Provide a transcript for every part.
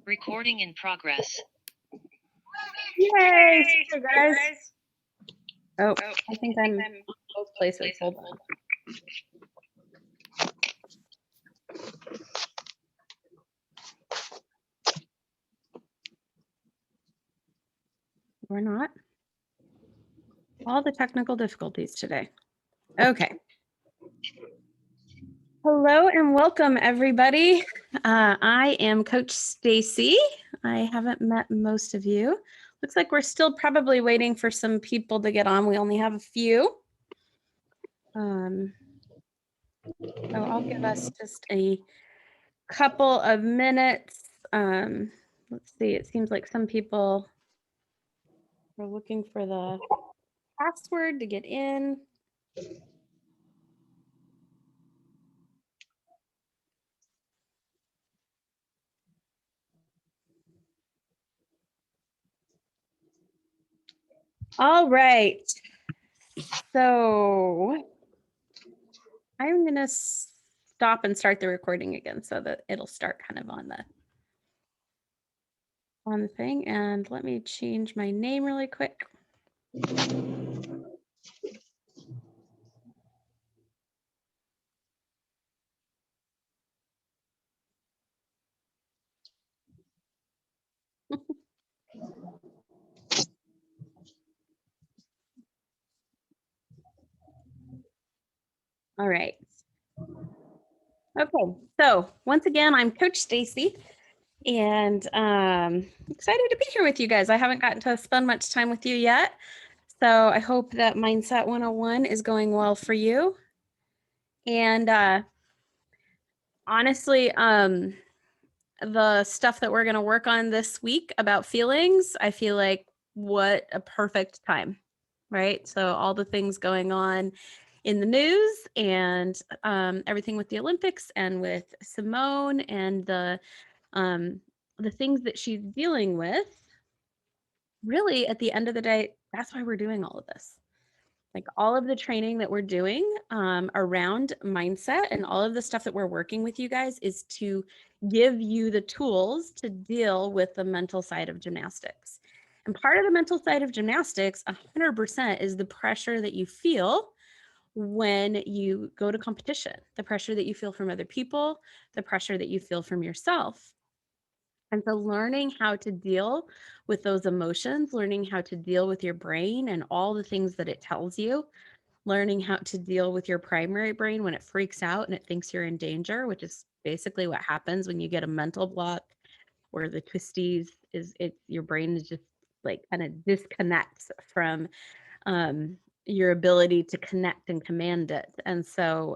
Recording in progress. Yay! Hey guys. Oh, I think I'm both places. Hold on. We're not. All the technical difficulties today. Okay. Hello and welcome everybody. I am Coach Stacy. I haven't met most of you. Looks like we're still probably waiting for some people to get on. We only have a few. So I'll give us just a couple of minutes. Let's see, it seems like some people are looking for the password to get in. All right. So I'm going to stop and start the recording again so that it'll start kind of on the thing. And let me change my name really quick. All right. Okay, so once again, I'm Coach Stacy, and excited to be here with you guys. I haven't gotten to spend much time with you yet, so I hope that Mindset 101 is going well for you. And honestly, the stuff that we're going to work on this week about feelings, I feel like what a perfect time, right? So all the things going on in the news and everything with the Olympics and with Simone and the things that she's dealing with, really at the end of the day, that's why we're doing all of this. Like all of the training that we're doing around mindset and all of the stuff that we're working with you guys is to give you the tools to deal with the mental side of gymnastics. And part of the mental side of gymnastics, 100%, is the pressure that you feel when you go to competition, the pressure that you feel from other people, the pressure that you feel from yourself. And so learning how to deal with those emotions, learning how to deal with your brain and all the things that it tells you, learning how to deal with your primary brain when it freaks out and it thinks you're in danger, which is basically what happens when you get a mental block or the twisties, is it your brain is just like kind of disconnects from your ability to connect and command it. And so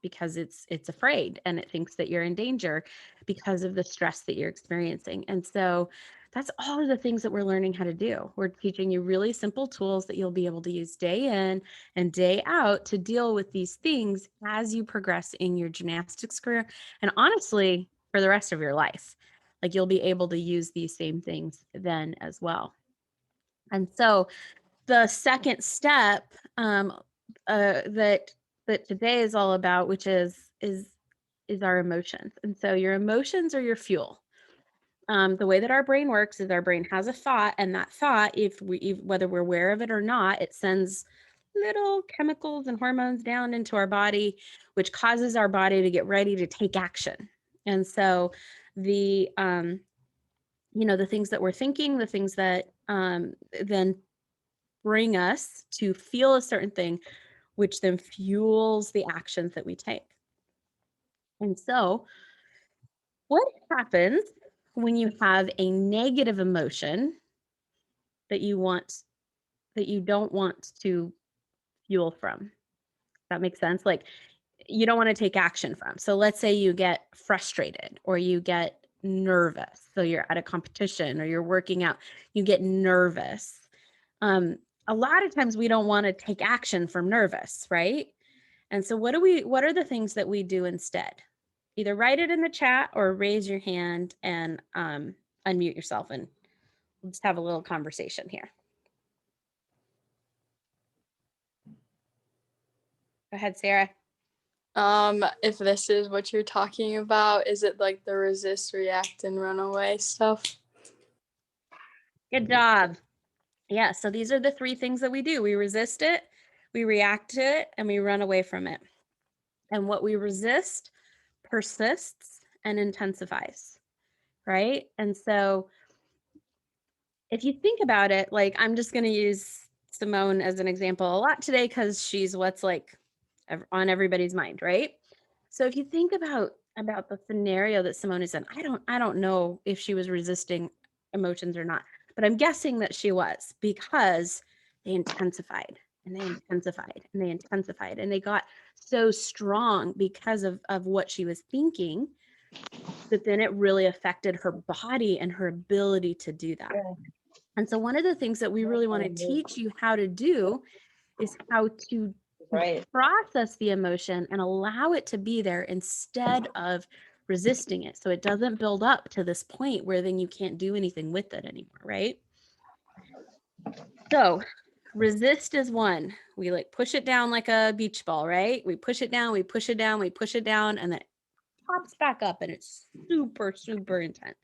because it's afraid and it thinks that you're in danger because of the stress that you're experiencing. And so that's all of the things that we're learning how to do. We're teaching you really simple tools that you'll be able to use day in and day out to deal with these things as you progress in your gymnastics career. And honestly, for the rest of your life, like you'll be able to use these same things then as well. And so the second step that today is all about, which is our emotions. And so your emotions are your fuel. The way that our brain works is our brain has a thought, and that thought, whether we're aware of it or not, it sends little chemicals and hormones down into our body, which causes our body to get ready to take action. And so the the things that we're thinking, the things that then bring us to feel a certain thing, which then fuels the actions that we take. And so what happens when you have a negative emotion that you don't want to fuel from? That makes sense? Like you don't want to take action from. So let's say you get frustrated or you get nervous. So you're at a competition or you're working out, you get nervous. A lot of times we don't want to take action from nervous, right? And so what are the things that we do instead? Either write it in the chat or raise your hand and unmute yourself, and we'll just have a little conversation here. Go ahead, Sarah. If this is what you're talking about, is it like the resist, react, and run away stuff? Good job. Yeah, so these are the 3 things that we do. We resist it, we react to it, and we run away from it. And what we resist persists and intensifies, right? And so if you think about it, like I'm just going to use Simone as an example a lot today because she's what's like on everybody's mind, right? So if you think about the scenario that Simone is in, I don't know if she was resisting emotions or not, but I'm guessing that she was because they intensified and they intensified and they intensified and they got so strong because of what she was thinking that then it really affected her body and her ability to do that. And so one of the things that we really want to teach you how to do is how to process the emotion and allow it to be there instead of resisting it. So it doesn't build up to this point where then you can't do anything with it anymore, right? So resist is one. We like push it down like a beach ball, right? We push it down, we push it down, we push it down, and then it pops back up and it's super, super intense.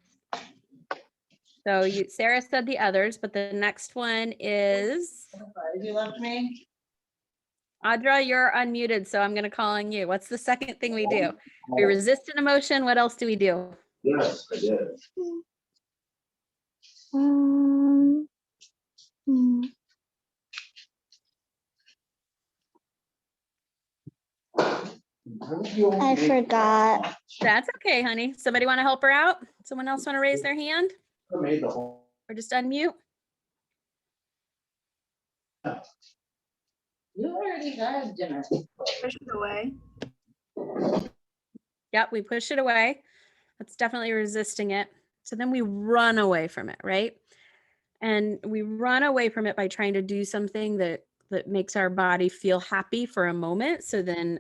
So Sarah said the others, but the next one is. You left me? Audra, you're unmuted, so I'm going to call on you. What's the second thing we do? We resist an emotion. What else do we do? Yes, I did. I forgot. That's okay, honey. Somebody want to help her out? Someone else want to raise their hand? I made the whole. Or just unmute? You already had dinner. Push it away. Yep, we push it away. That's definitely resisting it. So then we run away from it, right? And we run away from it by trying to do something that makes our body feel happy for a moment. So then,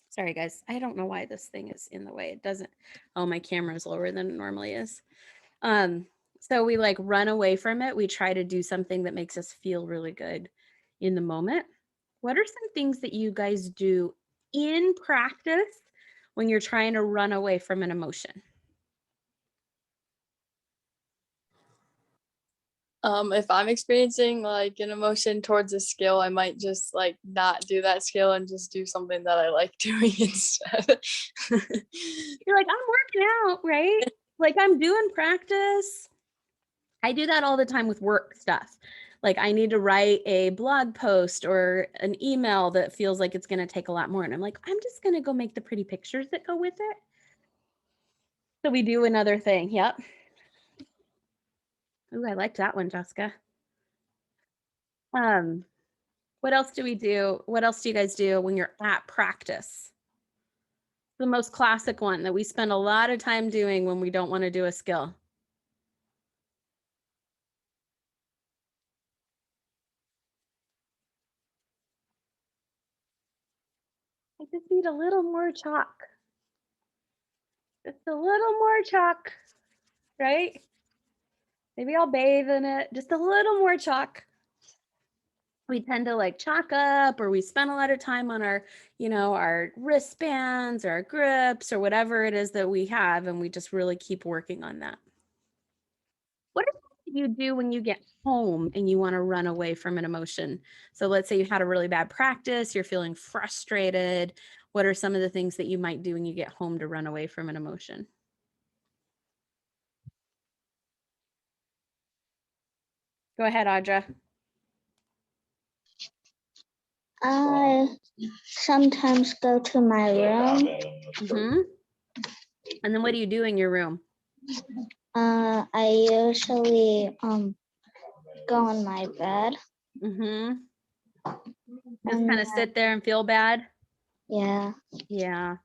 sorry guys, I don't know why this thing is in the way. It doesn't, oh, my camera is lower than it normally is. So we like run away from it. We try to do something that makes us feel really good in the moment. What are some things that you guys do in practice when you're trying to run away from an emotion? If I'm experiencing like an emotion towards a skill, I might just like not do that skill and just do something that I like doing instead. You're like, I'm working out, right? Like I'm doing practice. I do that all the time with work stuff. Like I need to write a blog post or an email that feels like it's going to take a lot more. And I'm like, I'm just going to go make the pretty pictures that go with it. So we do another thing. Yep. Ooh, I liked that one, Jessica. What else do we do? What else do you guys do when you're at practice? The most classic one that we spend a lot of time doing when we don't want to do a skill. I just need a little more chalk. Just a little more chalk, right? Maybe I'll bathe in it. Just a little more chalk. We tend to like chalk up, or we spend a lot of time on our, our wristbands or our grips or whatever it is that we have. And we just really keep working on that. What are things you do when you get home and you want to run away from an emotion? So let's say you had a really bad practice, you're feeling frustrated. What are some of the things that you might do when you get home to run away from an emotion? Go ahead, Audra. I sometimes go to my room. Mm-hmm. And then what do you do in your room? I usually go in my bed. Mm-hmm. Just kind of sit there and feel bad? Yeah. Yeah.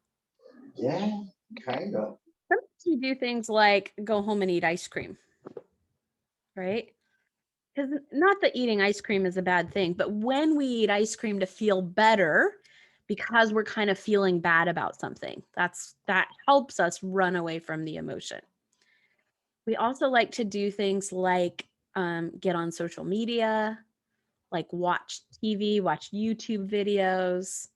Yeah, kind of. Sometimes you do things like go home and eat ice cream, right? Because not that eating ice cream is a bad thing, but when we eat ice cream to feel better, because we're kind of feeling bad about something, that helps us run away from the emotion. We also like to do things like get on social media, like watch TV, watch YouTube videos.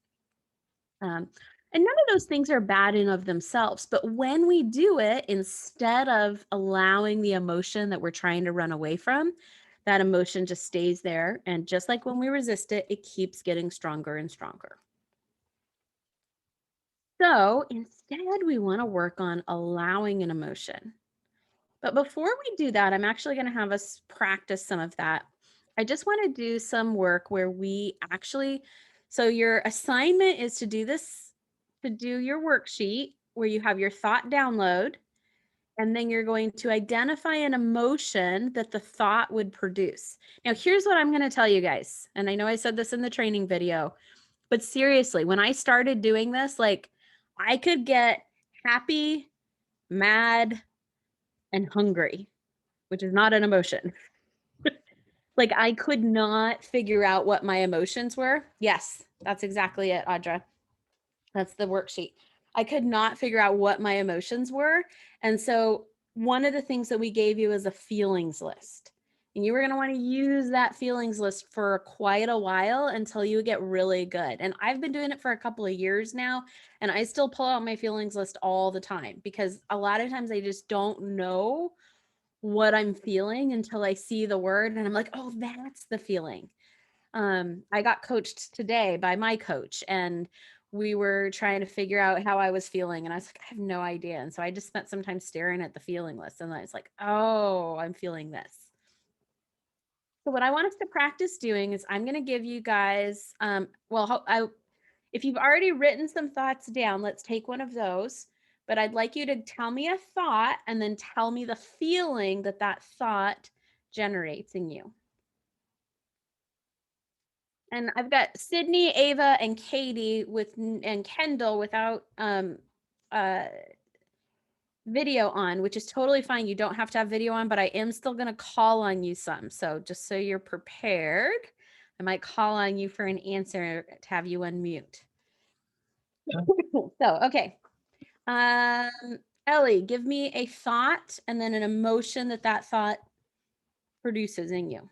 And none of those things are bad in of themselves. But when we do it, instead of allowing the emotion that we're trying to run away from, that emotion just stays there. And just like when we resist it, it keeps getting stronger and stronger. So instead, we want to work on allowing an emotion. But before we do that, I'm actually going to have us practice some of that. I just want to do some work where we actually, so your assignment is to do this, to do your worksheet where you have your thought download, and then you're going to identify an emotion that the thought would produce. Now, here's what I'm going to tell you guys. And I know I said this in the training video, but seriously, when I started doing this, like I could get happy, mad, and hungry, which is not an emotion. Like I could not figure out what my emotions were. Yes, that's exactly it, Audra. That's the worksheet. I could not figure out what my emotions were. And so one of the things that we gave you is a feelings list. And you were going to want to use that feelings list for quite a while until you get really good. And I've been doing it for a couple of years now, and I still pull out my feelings list all the time because a lot of times I just don't know what I'm feeling until I see the word and I'm like, oh, that's the feeling. I got coached today by my coach, and we were trying to figure out how I was feeling. And I was like, I have no idea. And so I just spent some time staring at the feeling list, and I was like, oh, I'm feeling this. So what I want us to practice doing is I'm going to give you guys, if you've already written some thoughts down, let's take one of those. But I'd like you to tell me a thought and then tell me the feeling that that thought generates in you. And I've got Sydney, Ava, and Katie and Kendall without video on, which is totally fine. You don't have to have video on, but I am still going to call on you some. So just so you're prepared, I might call on you for an answer to have you unmute. So, okay. Ellie, give me a thought and then an emotion that that thought produces in you.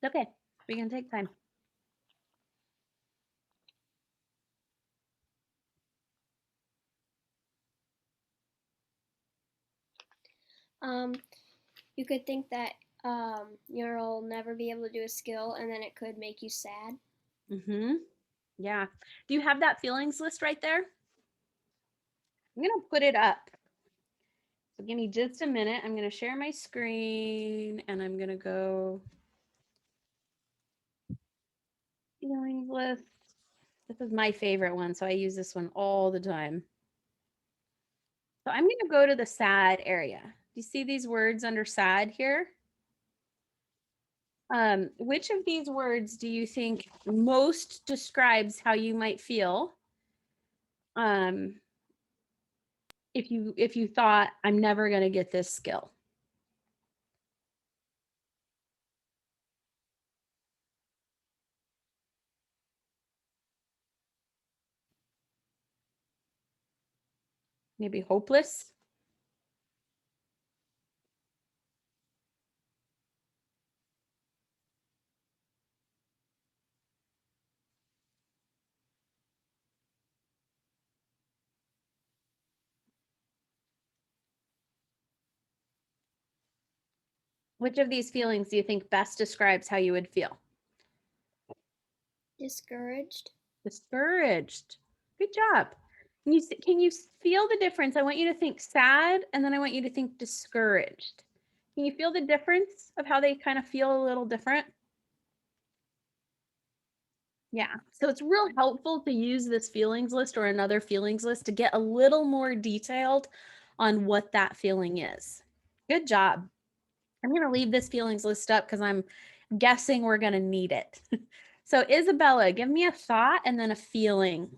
Okay, we can take time. You could think that you'll never be able to do a skill, and then it could make you sad. Mm-hmm. Yeah. Do you have that feelings list right there? I'm going to put it up. So give me just a minute. I'm going to share my screen and I'm going to go feelings list. This is my favorite one, so I use this one all the time. So I'm going to go to the sad area. Do you see these words under sad here? Which of these words do you think most describes how you might feel if you thought I'm never going to get this skill? Maybe hopeless? Which of these feelings do you think best describes how you would feel? Discouraged. Discouraged. Good job. Can you feel the difference? I want you to think sad, and then I want you to think discouraged. Can you feel the difference of how they kind of feel a little different? Yeah. So it's real helpful to use this feelings list or another feelings list to get a little more detailed on what that feeling is. Good job. I'm going to leave this feelings list up because I'm guessing we're going to need it. So Isabella, give me a thought and then a feeling.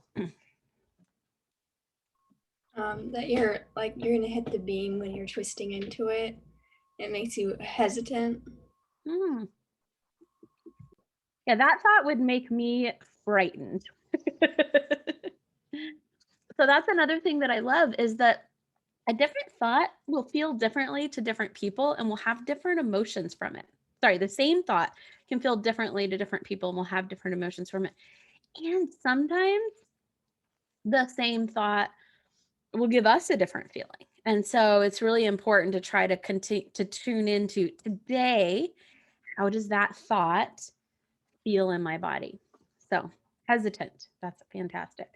That you're gonna hit the beam when you're twisting into it. It makes you hesitant. Hmm. Yeah, that thought would make me frightened. So that's another thing that I love is that a different thought will feel differently to different people and will have different emotions from it. Sorry, the same thought can feel differently to different people and will have different emotions from it. And sometimes the same thought will give us a different feeling. And so it's really important to try to continue to tune into today, how does that thought feel in my body? So hesitant, that's fantastic.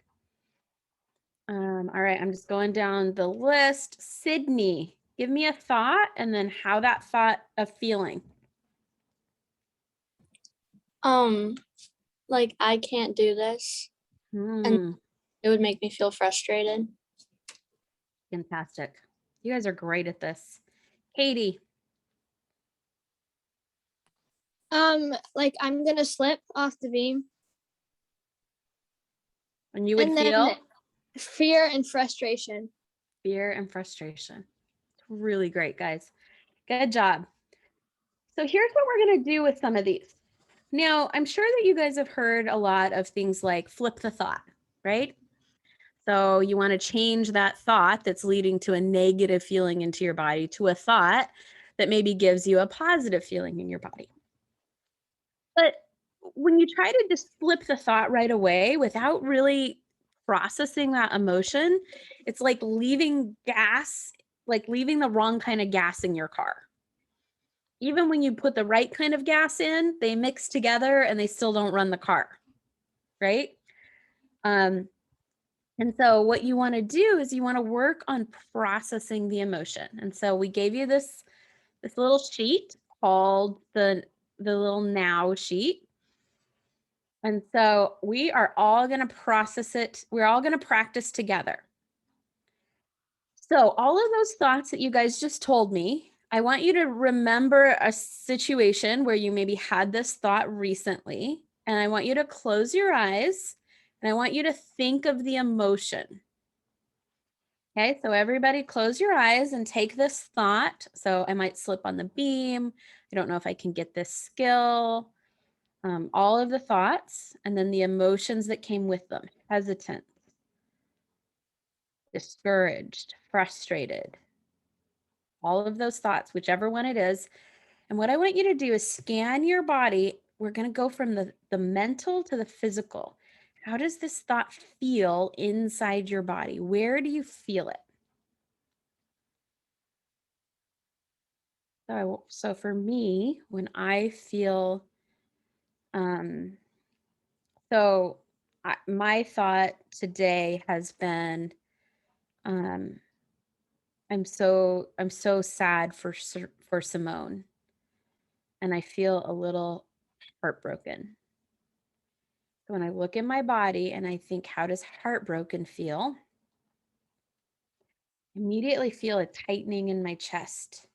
All right, I'm just going down the list. Sydney, give me a thought and then how that thought of feeling. Like I can't do this. Hmm, It would make me feel frustrated. fantastic. You guys are great at this. Katie, Like I'm gonna slip off the beam. and you would And then feel fear and frustration. fear and frustration. Really great, guys. Good job. So here's what we're going to do with some of these. Now, I'm sure that you guys have heard a lot of things like flip the thought, right? So you want to change that thought that's leading to a negative feeling into your body to a thought that maybe gives you a positive feeling in your body. But when you try to just flip the thought right away without really processing that emotion, it's like leaving gas, like leaving the wrong kind of gas in your car. Even when you put the right kind of gas in, they mix together and they still don't run the car, right? And so what you want to do is you want to work on processing the emotion. And so we gave you this little sheet called the little now sheet. And so we are all going to process it. We're all going to practice together. So all of those thoughts that you guys just told me, I want you to remember a situation where you maybe had this thought recently, and I want you to close your eyes and I want you to think of the emotion. Okay, so everybody close your eyes and take this thought. So I might slip on the beam. I don't know if I can get this skill. All of the thoughts and then the emotions that came with them. Hesitant, discouraged, frustrated, all of those thoughts, whichever one it is. And what I want you to do is scan your body. We're going to go from the mental to the physical. How does this thought feel inside your body? Where do you feel it? So for me, when I feel, my thought today has been, I'm so sad for Simone, and I feel a little heartbroken. So when I look in my body and I think, how does heartbroken feel? I immediately feel a tightening in my chest.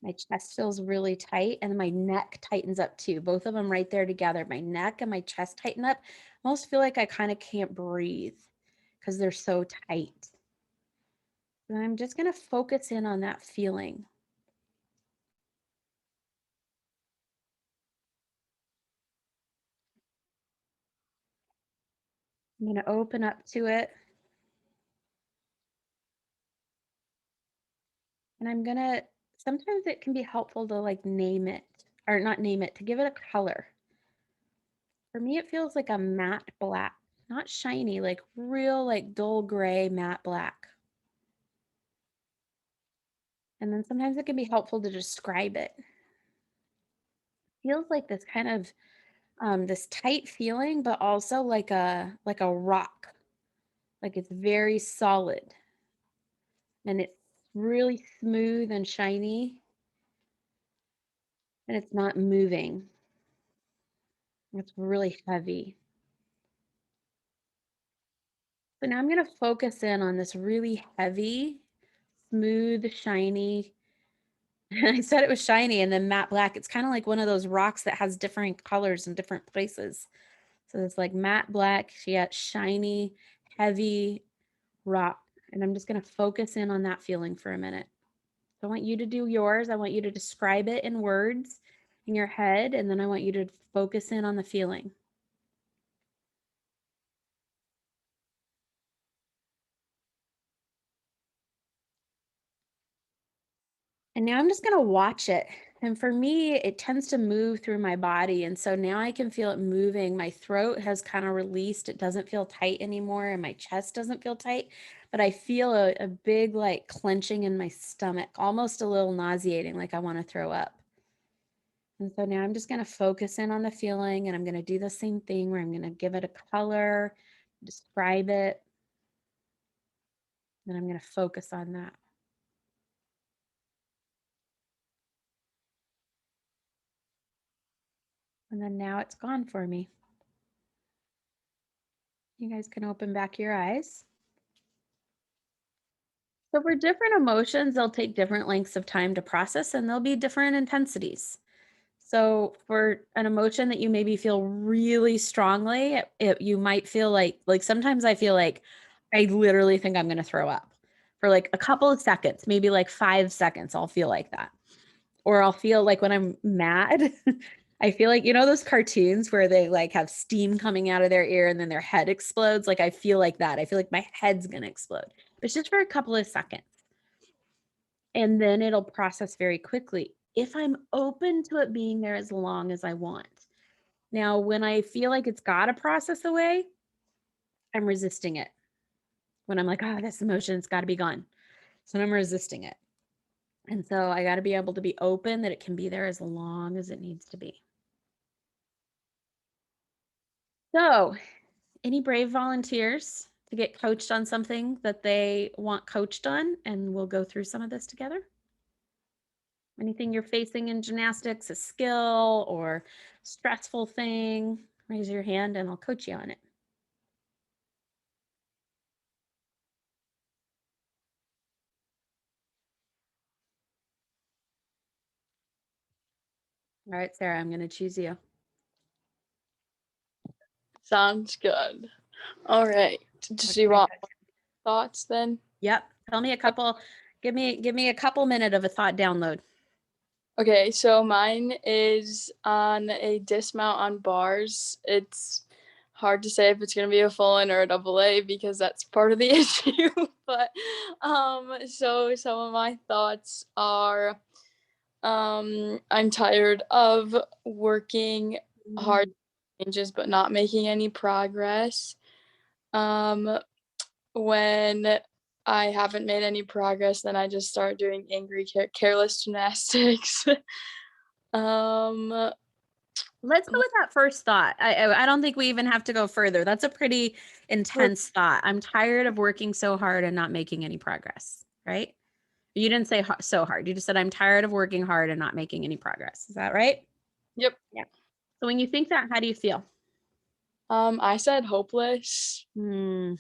My chest feels really tight and my neck tightens up too. Both of them right there together. My neck and my chest tighten up. I almost feel like I kind of can't breathe because they're so tight. And I'm just going to focus in on that feeling. I'm going to open up to it. And I'm going to, sometimes it can be helpful to like name it, or not name it, to give it a color. For me, it feels like a matte black, not shiny, like real, like dull gray matte black. And then sometimes it can be helpful to describe it. Feels like this kind of this tight feeling, but also like a rock, like it's very solid, and it's really smooth and shiny, and it's not moving. It's really heavy. So now I'm going to focus in on this really heavy, smooth, shiny. I said it was shiny and then matte black. It's kind of like one of those rocks that has different colors in different places. So it's like matte black, yet shiny, heavy rock. And I'm just going to focus in on that feeling for a minute. So I want you to do yours. I want you to describe it in words in your head. And then I want you to focus in on the feeling. And now I'm just going to watch it. And for me, it tends to move through my body. And so now I can feel it moving. My throat has kind of released. It doesn't feel tight anymore. And my chest doesn't feel tight. But I feel a big like clenching in my stomach, almost a little nauseating, like I want to throw up. And so now I'm just going to focus in on the feeling. And I'm going to do the same thing where I'm going to give it a color, describe it. And I'm going to focus on that. And then now it's gone for me. You guys can open back your eyes. So for different emotions, they'll take different lengths of time to process and there'll be different intensities. So for an emotion that you maybe feel really strongly, you might feel like sometimes I feel like I literally think I'm going to throw up for like a couple of seconds, maybe like 5 seconds, I'll feel like that. Or I'll feel like when I'm mad, I feel like, those cartoons where they like have steam coming out of their ear and then their head explodes. Like I feel like that. I feel like my head's going to explode. It's just for a couple of seconds. And then it'll process very quickly if I'm open to it being there as long as I want. Now, when I feel like it's got to process away, I'm resisting it. When I'm like, oh, this emotion's got to be gone. So I'm resisting it. And so I got to be able to be open that it can be there as long as it needs to be. So, any brave volunteers to get coached on something that they want coached on? And we'll go through some of this together. Anything you're facing in gymnastics, a skill or stressful thing, raise your hand and I'll coach you on it. All right, Sarah, I'm going to choose you. Sounds good. All right. Do you want thoughts then? Yep. Tell me a couple. Give me a couple minute of a thought download. Okay, so mine is on a dismount on bars. It's hard to say if it's gonna be a full in or a double A because that's part of the issue. But so some of my thoughts are I'm tired of working hard changes but not making any progress. When I haven't made any progress, then I just start doing angry, careless gymnastics. Let's go with that first thought. I don't think we even have to go further. That's a pretty intense thought. I'm tired of working so hard and not making any progress, right? You didn't say so hard. You just said I'm tired of working hard and not making any progress. Is that right? Yep. Yeah. So when you think that, how do you feel? I said hopeless. Good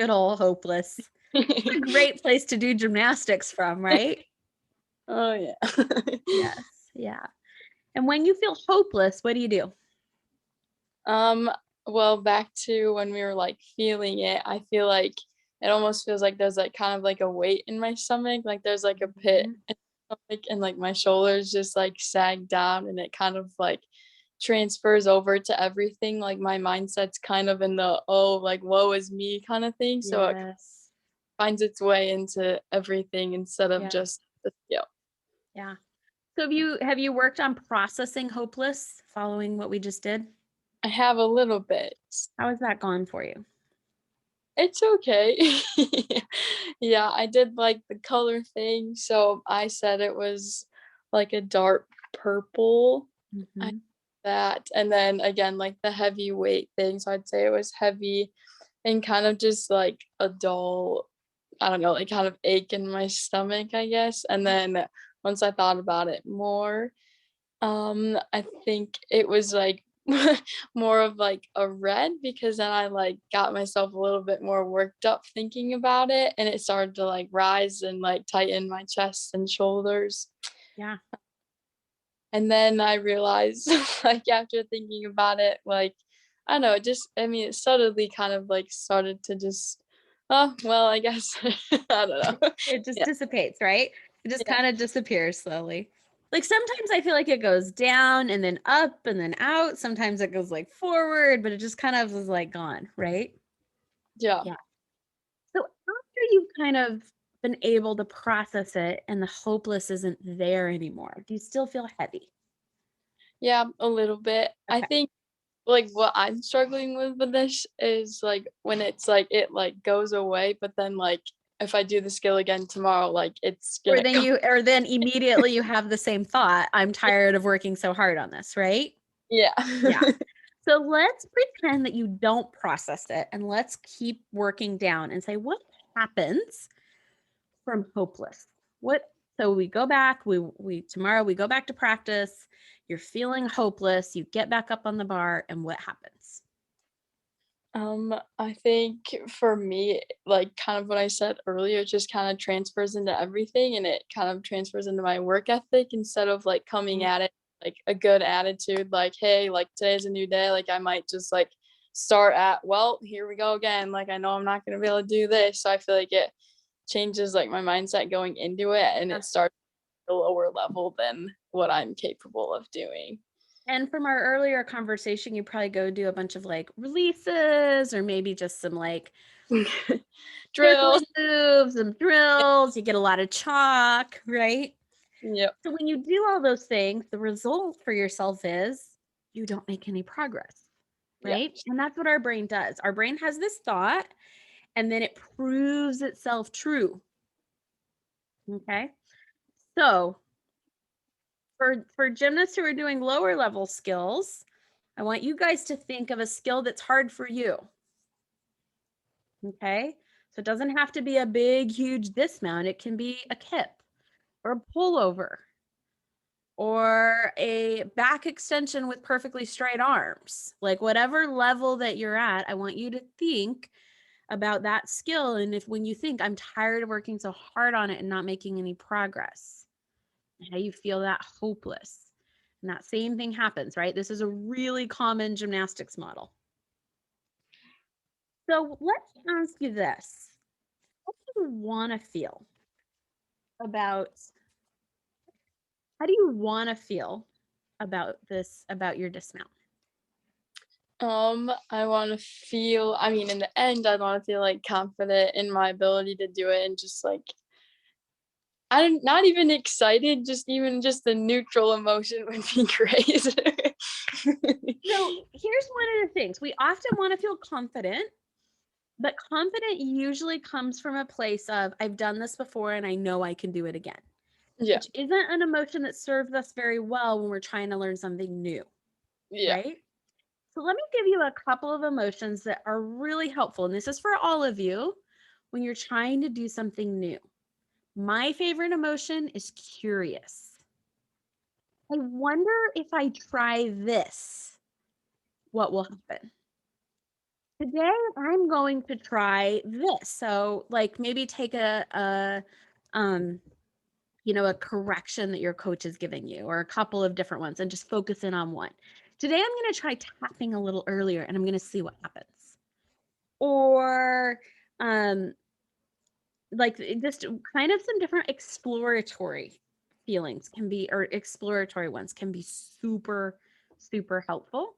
old hopeless. It's a great place to do gymnastics from, right? Oh yeah. Yes. Yeah. And when you feel hopeless, what do? Well, back to when we were like feeling it, I feel like it almost feels like there's like kind of like a weight in my stomach, like there's like a pit in my stomach and like my shoulders just like sag down and it kind of like transfers over to everything. Like my mindset's kind of in the like woe is me kind of thing. So it Yes. finds its way into everything instead of just the skill. Yeah. So have you worked on processing hopeless following what we just did? I have a little bit. How has that gone for you? It's okay. Yeah, I did like the color thing. So I said it was like a dark purple. I that and then again like the heavy weight thing. So I'd say it was heavy and kind of just like a dull, I don't know, like kind of ache in my stomach, I guess. And then once I thought about it more, I think it was like more of like a red because then I like got myself a little bit more worked up thinking about it and it started to like rise and like tighten my chest and shoulders. Yeah. And then I realized like after thinking about it, like I don't know, it subtly kind of like started to just oh well I guess I don't know. It just dissipates, right? It just kind of disappears slowly. Like sometimes I feel like it goes down and then up and then out. Sometimes it goes like forward, but it just kind of is like gone, right? Yeah. Yeah. So after you've kind of been able to process it and the hopeless isn't there anymore? Do you still feel heavy? Yeah, a little bit. I Okay. think like what I'm struggling with this is like when it's like it like goes away, but then like if I do the skill again tomorrow, like it's gonna go. Or then immediately you have the same thought, I'm tired of working so hard on this, right? Yeah. Yeah. So let's pretend that you don't process it and let's keep working down and say, what happens from hopeless? So we go back, tomorrow we go back to practice, you're feeling hopeless, you get back up on the bar, and what happens? I think for me, like kind of what I said earlier, it just kind of transfers into everything and it kind of transfers into my work ethic instead of like coming at it like a good attitude, like, hey, like today's a new day. Like I might just like start at, well, here we go again. Like I know I'm not gonna be able to do this. So I feel like it changes like my mindset going into it and it starts at a lower level than what I'm capable of doing. And from our earlier conversation, you probably go do a bunch of like releases or maybe just some like Drills. moves, some drills. You get a lot of chalk, right? Yep. So when you do all those things, the result for yourself is you don't make any progress, Yeah. right? And that's what our brain does. Our brain has this thought and then it proves itself true. Okay. So for gymnasts who are doing lower level skills, I want you guys to think of a skill that's hard for you. Okay. So it doesn't have to be a big, huge dismount. It can be a kip or a pullover or a back extension with perfectly straight arms. Like whatever level that you're at, I want you to think about that skill. And if when you think, I'm tired of working so hard on it and not making any progress, how you feel that hopeless. And that same thing happens, right? This is a really common gymnastics model. So let's ask you this. How do you want to feel about, how do you want to feel about this, about your dismount? I want to feel, I mean, in the end, I want to feel like confident in my ability to do it and just like, I'm not even excited, just even just the neutral emotion would be great. So here's one of the things. We often want to feel confident, but confident usually comes from a place of, I've done this before and I know I can do it again, Yeah. which isn't an emotion that serves us very well when we're trying to learn something new, Yeah. right? So let me give you a couple of emotions that are really helpful. And this is for all of you when you're trying to do something new. My favorite emotion is curious. I wonder if I try this, what will happen? Today I'm going to try this. So like maybe take a a correction that your coach is giving you or a couple of different ones and just focus in on one. Today I'm going to try tapping a little earlier and I'm going to see what happens. Or like just kind of some different exploratory feelings can be, or exploratory ones can be super, super helpful.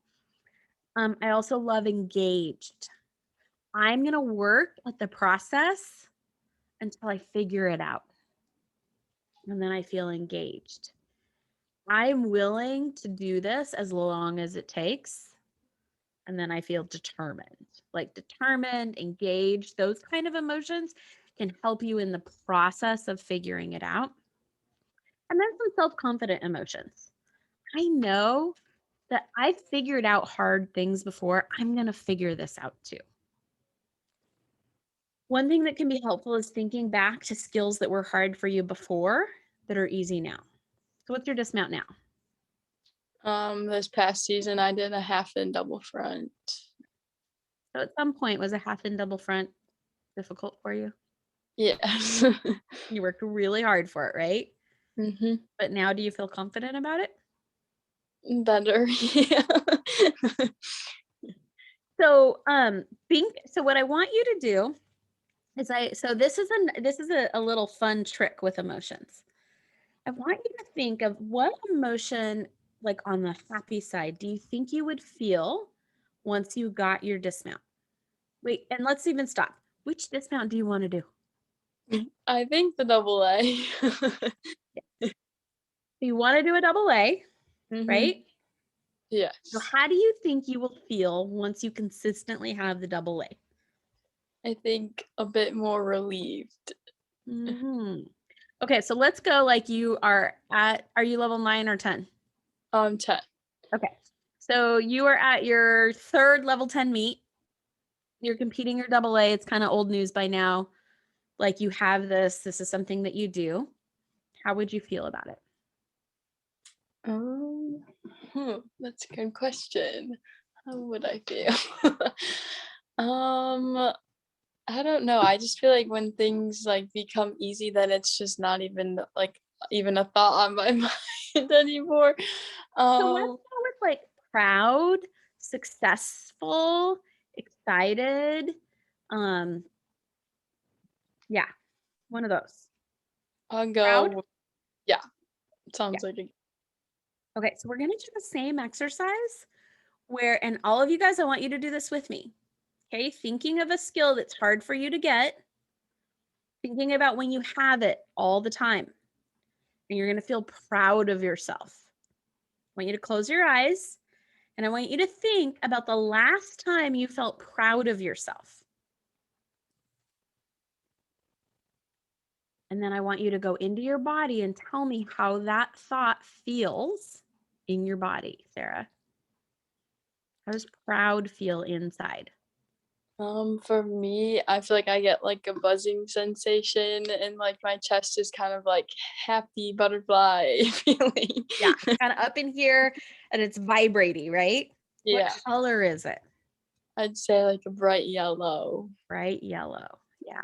I also love engaged. I'm going to work at the process until I figure it out. And then I feel engaged. I'm willing to do this as long as it takes. And then I feel determined, like determined, engaged, those kind of emotions can help you in the process of figuring it out. And then some self-confident emotions. I know that I've figured out hard things before. I'm going to figure this out too. One thing that can be helpful is thinking back to skills that were hard for you before that are easy now. So what's your dismount now? This past season I did a half and double front. So at some point, was a half and double front difficult for you? Yes. You worked really hard for it, right? Mhm. But now do you feel confident about it? Better. Yeah. So so what I want you to do is this is a little fun trick with emotions. I want you to think of what emotion, like on the happy side, do you think you would feel once you got your dismount? Wait, and let's even stop. Which dismount do you want to do? I think the double A. You want to do a double A, right? Yes. So how do you think you will feel once you consistently have the double A? I think a bit more relieved. Mhm. Okay, so let's go like you are you level 9 or 10? 10. Okay. So you are at your third level 10 meet. You're competing your double A. It's kind of old news by now. Like you have this is something that you do. How would you feel about it? Um, that's a good question. How would I feel? Um, I don't know. I just feel like when things like become easy, then it's just not even like even a thought on my mind anymore. So let's Um, go with like proud, successful, excited. Um, yeah, one of those. I'll Proud? go. Yeah, Yeah. sounds like a. Okay, so we're gonna do the same exercise where, and all of you guys, I want you to do this with me. Okay, thinking of a skill that's hard for you to get, thinking about when you have it all the time, and you're gonna feel proud of yourself. I want you to close your eyes, and I want you to think about the last time you felt proud of yourself. And then I want you to go into your body and tell me how that thought feels in your body, Sarah. How does proud feel inside? For me, I feel like I get like a buzzing sensation and like my chest is kind of like happy butterfly feeling. Yeah, kind of up in here and it's vibrating, right? What Yeah, color is it? I'd say like a bright yellow. Bright yellow. Yeah.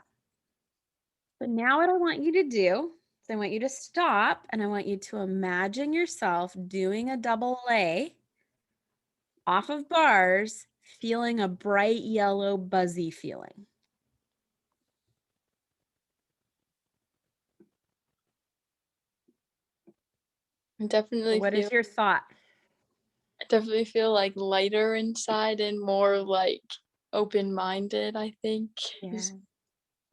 But now what I want you to do is I want you to stop and I want you to imagine yourself doing a double A off of bars, feeling a bright yellow buzzy feeling. I definitely What feel is your thought? I definitely feel like lighter inside and more like open-minded, I think Yeah. is to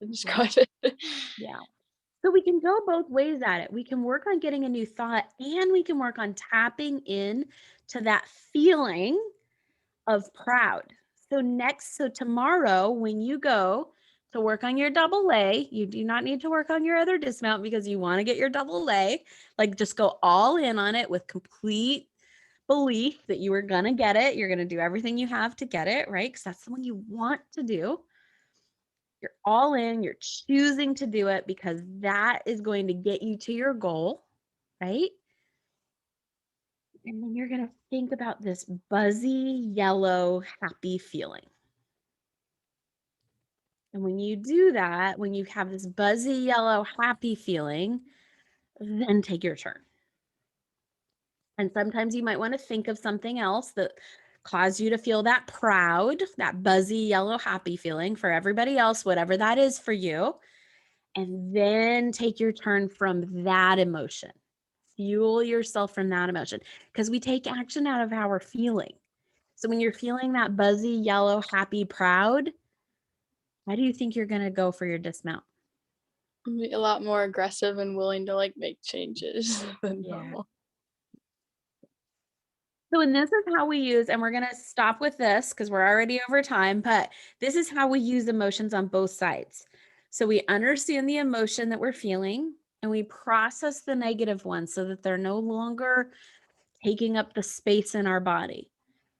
Yeah. describe it. Yeah. So we can go both ways at it. We can work on getting a new thought and we can work on tapping in to that feeling of proud. So tomorrow when you go to work on your double A, you do not need to work on your other dismount because you want to get your double A. Like just go all in on it with complete belief that you are going to get it. You're going to do everything you have to get it, right? Because that's the one you want to do. You're all in, you're choosing to do it because that is going to get you to your goal, right? And then you're going to think about this buzzy, yellow, happy feeling. And when you do that, when you have this buzzy, yellow, happy feeling, then take your turn. And sometimes you might want to think of something else that caused you to feel that proud, that buzzy, yellow, happy feeling for everybody else, whatever that is for you. And then take your turn from that emotion. Fuel yourself from that emotion because we take action out of how we're feeling. So when you're feeling that buzzy, yellow, happy, proud, how do you think you're going to go for your dismount? Be a lot more aggressive and willing to like make changes than Yeah. normal. So, and this is how we use, and we're going to stop with this because we're already over time, but this is how we use emotions on both sides. So we understand the emotion that we're feeling and we process the negative ones so that they're no longer taking up the space in our body.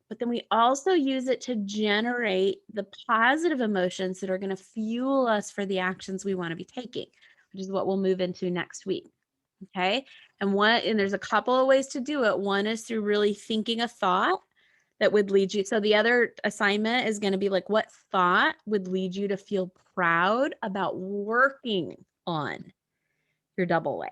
But then we also use it to generate the positive emotions that are going to fuel us for the actions we want to be taking, which is what we'll move into next week. Okay. And there's a couple of ways to do it. One is through really thinking a thought that would lead you. So the other assignment is going to be like, what thought would lead you to feel proud about working on your double A?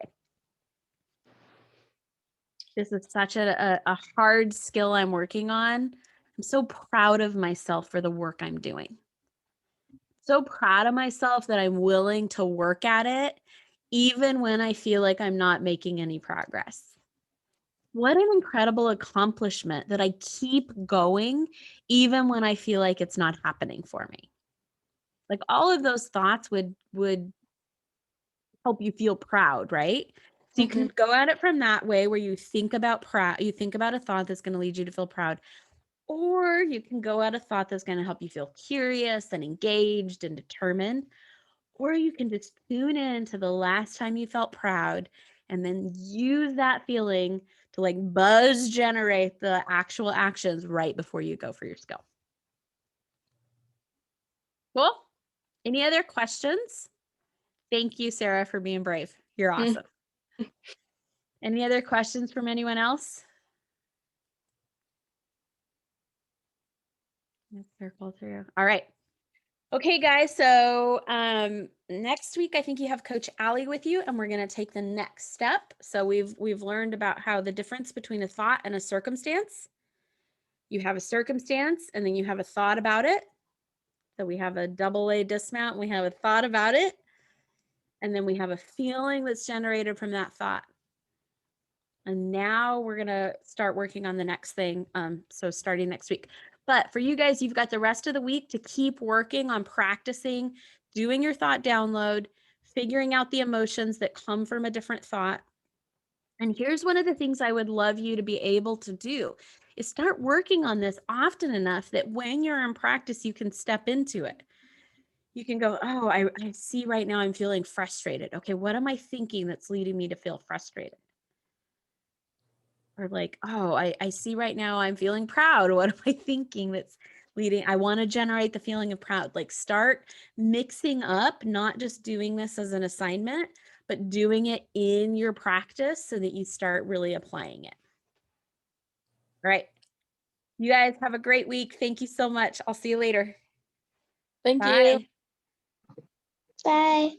This is such a hard skill I'm working on. I'm so proud of myself for the work I'm doing. So proud of myself that I'm willing to work at it, even when I feel like I'm not making any progress. What an incredible accomplishment that I keep going, even when I feel like it's not happening for me. Like all of those thoughts would help you feel proud, right? So you can go at it from that way where you think about proud, you think about a thought that's going to lead you to feel proud, or you can go at a thought that's going to help you feel curious and engaged and determined, or you can just tune in to the last time you felt proud and then use that feeling to like buzz generate the actual actions right before you go for your skill. Cool. Any other questions? Thank you, Sarah, for being brave. You're awesome. Any other questions from anyone else? Circle through. All right. Okay, guys. So next week, I think you have Coach Allie with you, and we're going to take the next step. So we've learned about how the difference between a thought and a circumstance. You have a circumstance, and then you have a thought about it. So we have a AA dismount, and we have a thought about it, and then we have a feeling that's generated from that thought. And now we're going to start working on the next thing. So starting next week. But for you guys, you've got the rest of the week to keep working on practicing, doing your thought download, figuring out the emotions that come from a different thought. And here's one of the things I would love you to be able to do is start working on this often enough that when you're in practice, you can step into it. You can go, oh, I see right now I'm feeling frustrated. Okay, what am I thinking that's leading me to feel frustrated? Or like, oh, I see right now I'm feeling proud. What am I thinking that's leading? I want to generate the feeling of proud. Like start mixing up, not just doing this as an assignment, but doing it in your practice so that you start really applying it. All right. You guys have a great week. Thank you so much. I'll see you later. Thank you. Bye. Bye.